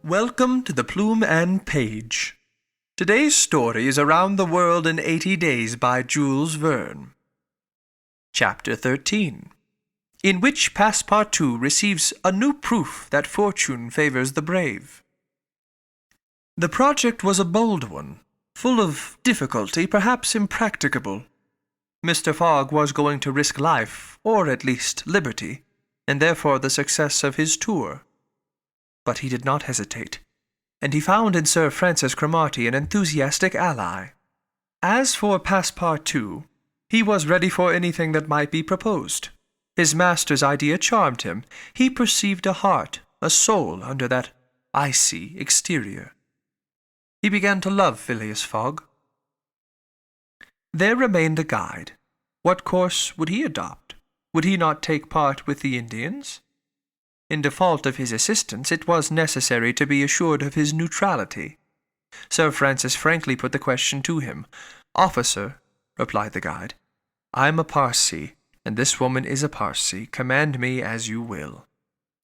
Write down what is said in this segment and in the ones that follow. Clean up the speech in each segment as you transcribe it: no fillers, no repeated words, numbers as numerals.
Welcome to the Plume and Page. Today's story is Around the World in 80 Days by Jules Verne. Chapter 13, in which Passepartout receives a new proof that fortune favors the brave. The project was a bold one, full of difficulty, perhaps impracticable. Mr. Fogg was going to risk life, or at least liberty, and therefore the success of his tour. But he did not hesitate, and he found in Sir Francis Cromarty an enthusiastic ally. As for Passepartout, he was ready for anything that might be proposed. His master's idea charmed him. He perceived a heart, a soul under that icy exterior. He began to love Phileas Fogg. There remained the guide. What course would he adopt? Would he not take part with the Indians? In default of his assistance, it was necessary to be assured of his neutrality. Sir Francis frankly put the question to him. "Officer," replied the guide, "I am a Parsee, and this woman is a Parsee. Command me as you will."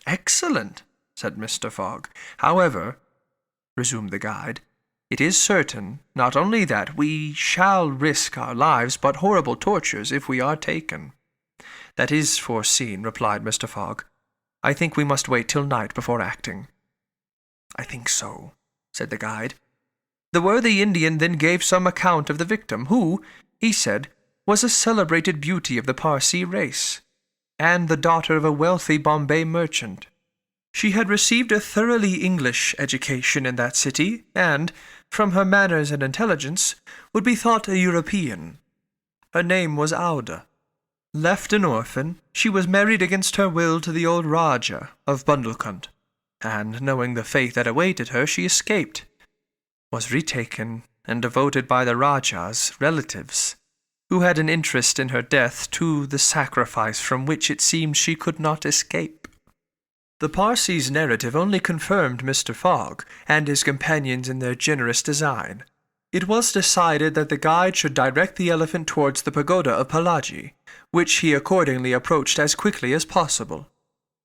"Excellent," said Mr. Fogg. "However," resumed the guide, "it is certain not only that we shall risk our lives, but horrible tortures if we are taken." "That is foreseen," replied Mr. Fogg. "I think we must wait till night before acting." "I think so," said the guide. The worthy Indian then gave some account of the victim, who, he said, was a celebrated beauty of the Parsee race, and the daughter of a wealthy Bombay merchant. She had received a thoroughly English education in that city, and, from her manners and intelligence, would be thought a European. Her name was Auda. Left an orphan, she was married against her will to the old Rajah of Bundelkund, and, knowing the fate that awaited her, she escaped, was retaken, and devoted by the Rajah's relatives, who had an interest in her death, to the sacrifice from which it seemed she could not escape. The Parsee's narrative only confirmed Mr. Fogg and his companions in their generous design. It was decided that the guide should direct the elephant towards the pagoda of Palaji, which he accordingly approached as quickly as possible.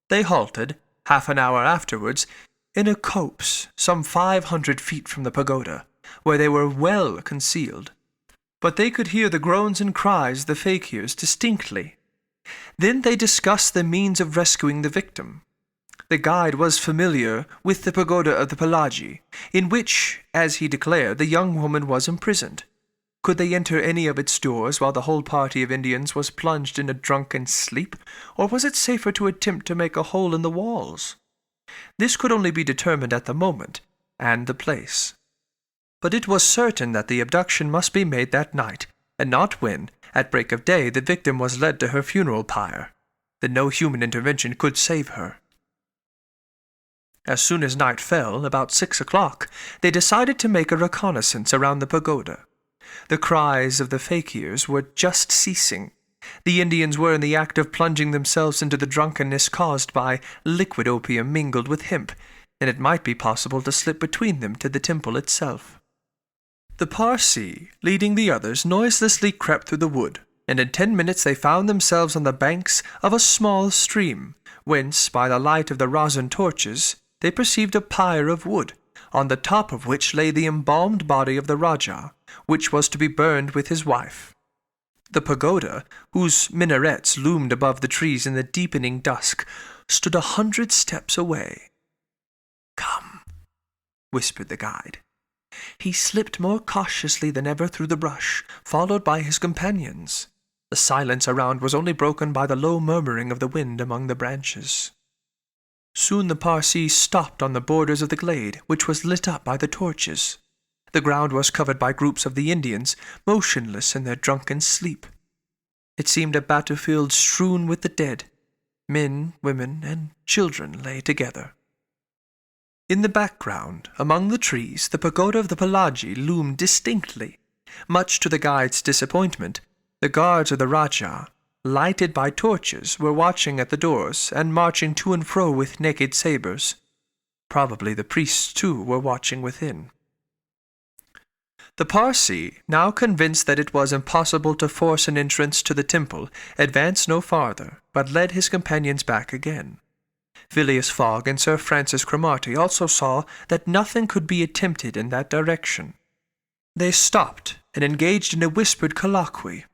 They halted, half an hour afterwards, in a copse some 500 feet from the pagoda, where they were well concealed. But they could hear the groans and cries of the fakirs distinctly. Then they discussed the means of rescuing the victim. The guide was familiar with the pagoda of the Palaji, in which, as he declared, the young woman was imprisoned. Could they enter any of its doors while the whole party of Indians was plunged in a drunken sleep, or was it safer to attempt to make a hole in the walls? This could only be determined at the moment, and the place. But it was certain that the abduction must be made that night, and not when, at break of day, the victim was led to her funeral pyre. That no human intervention could save her. As soon as night fell, about 6 o'clock, they decided to make a reconnaissance around the pagoda. The cries of the fakirs were just ceasing. The Indians were in the act of plunging themselves into the drunkenness caused by liquid opium mingled with hemp, and it might be possible to slip between them to the temple itself. The Parsee, leading the others, noiselessly crept through the wood, and in 10 minutes they found themselves on the banks of a small stream, whence, by the light of the rosin torches, they perceived a pyre of wood, on the top of which lay the embalmed body of the Rajah, which was to be burned with his wife. The pagoda, whose minarets loomed above the trees in the deepening dusk, stood 100 steps away. "Come," whispered the guide. He slipped more cautiously than ever through the brush, followed by his companions. The silence around was only broken by the low murmuring of the wind among the branches. Soon the Parsee stopped on the borders of the glade, which was lit up by the torches. The ground was covered by groups of the Indians, motionless in their drunken sleep. It seemed a battlefield strewn with the dead. Men, women, and children lay together. In the background, among the trees, the pagoda of the Palaji loomed distinctly. Much to the guide's disappointment, the guards of the Rajah, lighted by torches, were watching at the doors and marching to and fro with naked sabers. Probably the priests, too, were watching within. The Parsee, now convinced that it was impossible to force an entrance to the temple, advanced no farther, but led his companions back again. Phileas Fogg and Sir Francis Cromarty also saw that nothing could be attempted in that direction. They stopped and engaged in a whispered colloquy.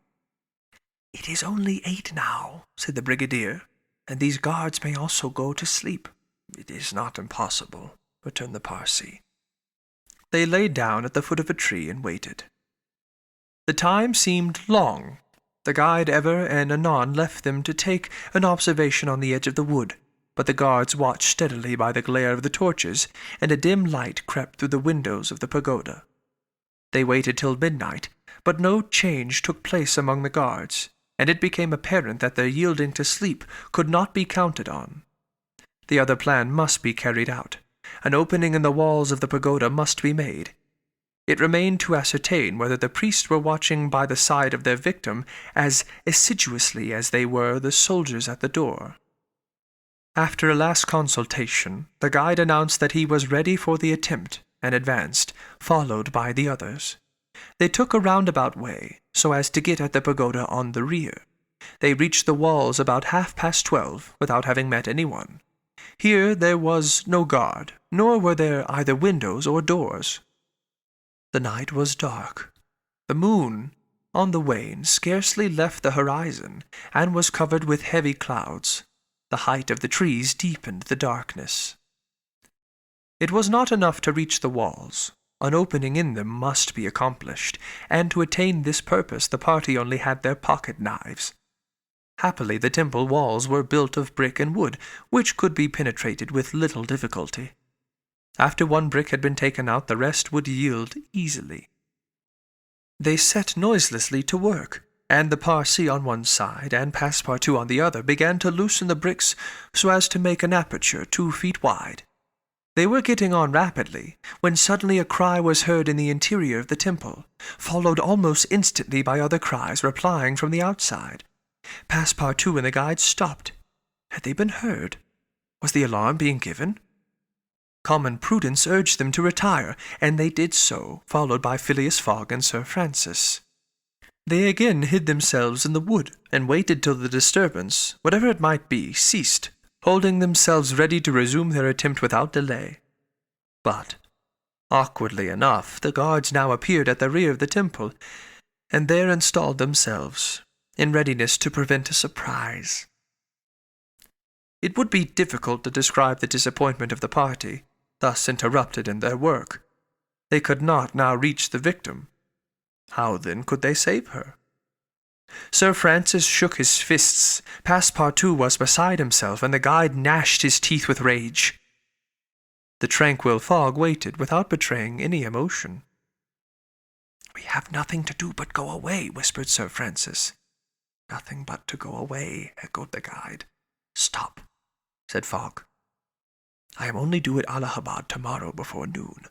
"It is only 8 now," said the brigadier, "and these guards may also go to sleep." "It is not impossible," returned the Parsee. They lay down at the foot of a tree and waited. The time seemed long. The guide ever and anon left them to take an observation on the edge of the wood, but the guards watched steadily by the glare of the torches, and a dim light crept through the windows of the pagoda. They waited till midnight, but no change took place among the guards, and it became apparent that their yielding to sleep could not be counted on. The other plan must be carried out. An opening in the walls of the pagoda must be made. It remained to ascertain whether the priests were watching by the side of their victim as assiduously as they were the soldiers at the door. After a last consultation, the guide announced that he was ready for the attempt, and advanced, followed by the others. They took a roundabout way, so as to get at the pagoda on the rear. They reached the walls about 12:30, without having met anyone. Here there was no guard, nor were there either windows or doors. The night was dark. The moon, on the wane, scarcely left the horizon, and was covered with heavy clouds. The height of the trees deepened the darkness. It was not enough to reach the walls. An opening in them must be accomplished, and to attain this purpose the party only had their pocket-knives. Happily the temple walls were built of brick and wood, which could be penetrated with little difficulty. After one brick had been taken out, the rest would yield easily. They set noiselessly to work, and the Parsee on one side and Passepartout on the other began to loosen the bricks so as to make an aperture 2 feet wide. They were getting on rapidly, when suddenly a cry was heard in the interior of the temple, followed almost instantly by other cries replying from the outside. Passepartout and the guide stopped. Had they been heard? Was the alarm being given? Common prudence urged them to retire, and they did so, followed by Phileas Fogg and Sir Francis. They again hid themselves in the wood, and waited till the disturbance, whatever it might be, ceased, holding themselves ready to resume their attempt without delay. But, awkwardly enough, the guards now appeared at the rear of the temple, and there installed themselves, in readiness to prevent a surprise. It would be difficult to describe the disappointment of the party, thus interrupted in their work. They could not now reach the victim. How, then, could they save her? Sir Francis shook his fists, Passepartout was beside himself, and the guide gnashed his teeth with rage. The tranquil Fogg waited without betraying any emotion. "We have nothing to do but go away," whispered Sir Francis. "Nothing but to go away," echoed the guide. "Stop," said Fogg. "I am only due at Allahabad tomorrow before noon."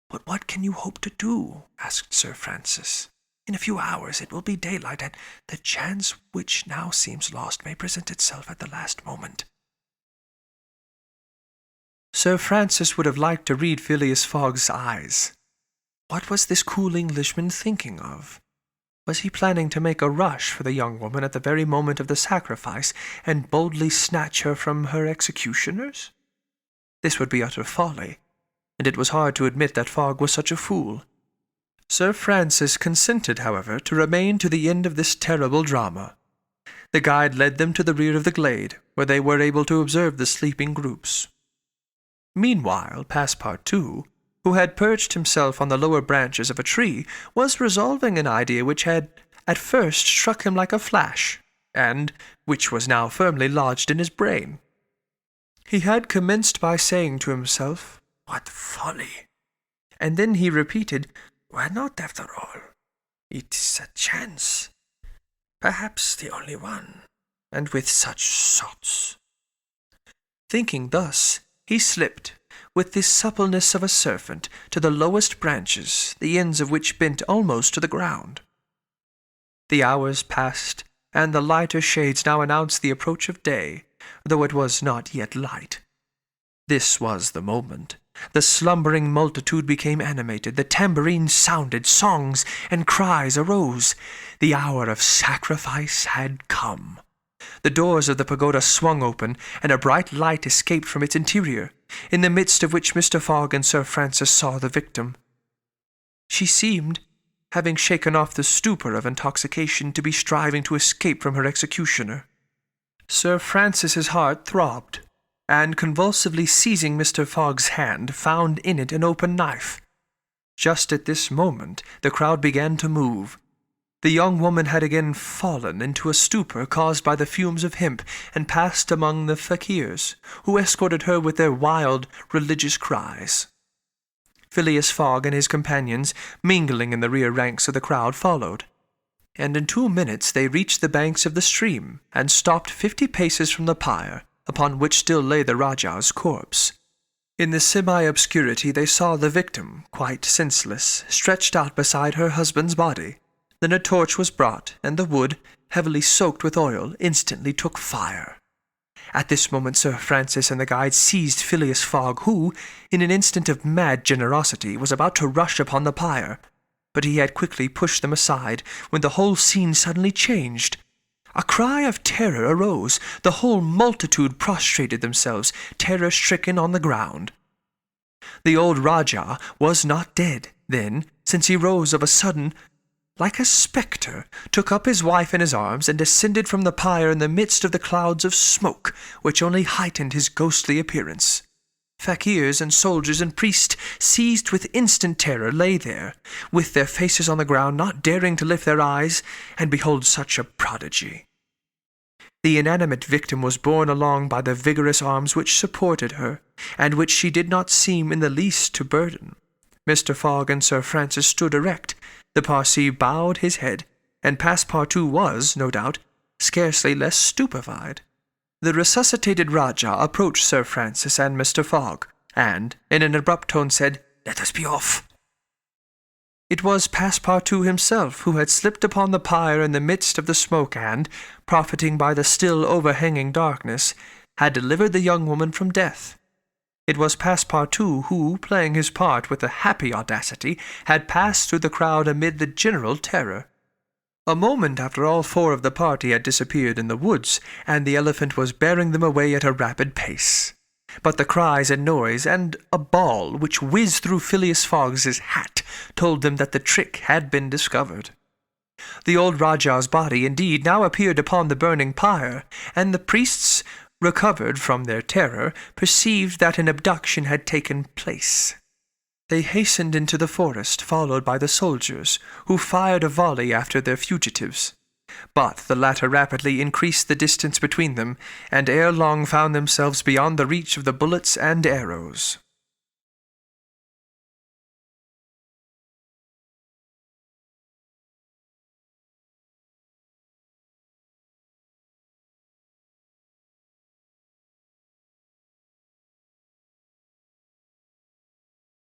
"But what can you hope to do?" asked Sir Francis. "In a few hours it will be daylight, and the chance which now seems lost may present itself at the last moment." Sir Francis would have liked to read Phileas Fogg's eyes. What was this cool Englishman thinking of? Was he planning to make a rush for the young woman at the very moment of the sacrifice, and boldly snatch her from her executioners? This would be utter folly, and it was hard to admit that Fogg was such a fool. Sir Francis consented, however, to remain to the end of this terrible drama. The guide led them to the rear of the glade, where they were able to observe the sleeping groups. Meanwhile, Passepartout, who had perched himself on the lower branches of a tree, was resolving an idea which had at first struck him like a flash, and which was now firmly lodged in his brain. He had commenced by saying to himself, "What folly!" And then he repeated, "Why not, after all? It is a chance, perhaps the only one, and with such sots." Thinking thus, he slipped, with the suppleness of a serpent, to the lowest branches, the ends of which bent almost to the ground. The hours passed, and the lighter shades now announced the approach of day, though it was not yet light. This was the moment. The slumbering multitude became animated, the tambourines sounded, songs and cries arose. The hour of sacrifice had come. The doors of the pagoda swung open, and a bright light escaped from its interior, in the midst of which Mr. Fogg and Sir Francis saw the victim. She seemed, having shaken off the stupor of intoxication, to be striving to escape from her executioner. Sir Francis's heart throbbed, and convulsively seizing Mr. Fogg's hand, found in it an open knife. Just at this moment the crowd began to move. The young woman had again fallen into a stupor caused by the fumes of hemp, and passed among the fakirs, who escorted her with their wild, religious cries. Phileas Fogg and his companions, mingling in the rear ranks of the crowd, followed, and in 2 minutes they reached the banks of the stream, and stopped 50 paces from the pyre, upon which still lay the Rajah's corpse. In the semi-obscurity they saw the victim, quite senseless, stretched out beside her husband's body. Then a torch was brought, and the wood, heavily soaked with oil, instantly took fire. At this moment Sir Francis and the guide seized Phileas Fogg, who, in an instant of mad generosity, was about to rush upon the pyre. But he had quickly pushed them aside, when the whole scene suddenly changed. A cry of terror arose. The whole multitude prostrated themselves, terror-stricken, on the ground. The old Rajah was not dead, then, since he rose of a sudden, like a spectre, took up his wife in his arms, and descended from the pyre in the midst of the clouds of smoke, which only heightened his ghostly appearance. Fakirs and soldiers and priests, seized with instant terror, lay there, with their faces on the ground, not daring to lift their eyes and behold such a prodigy. The inanimate victim was borne along by the vigorous arms which supported her, and which she did not seem in the least to burden. Mr. Fogg and Sir Francis stood erect. The Parsee bowed his head, and Passepartout was, no doubt, scarcely less stupefied. The resuscitated Rajah approached Sir Francis and Mr. Fogg, and, in an abrupt tone, said, "Let us be off." It was Passepartout himself who had slipped upon the pyre in the midst of the smoke and, profiting by the still overhanging darkness, had delivered the young woman from death. It was Passepartout who, playing his part with a happy audacity, had passed through the crowd amid the general terror. A moment after all 4 of the party had disappeared in the woods, and the elephant was bearing them away at a rapid pace. But the cries and noise, and a ball which whizzed through Phileas Fogg's hat, told them that the trick had been discovered. The old Rajah's body, indeed, now appeared upon the burning pyre, and the priests, recovered from their terror, perceived that an abduction had taken place. They hastened into the forest, followed by the soldiers, who fired a volley after their fugitives. But the latter rapidly increased the distance between them, and ere long found themselves beyond the reach of the bullets and arrows.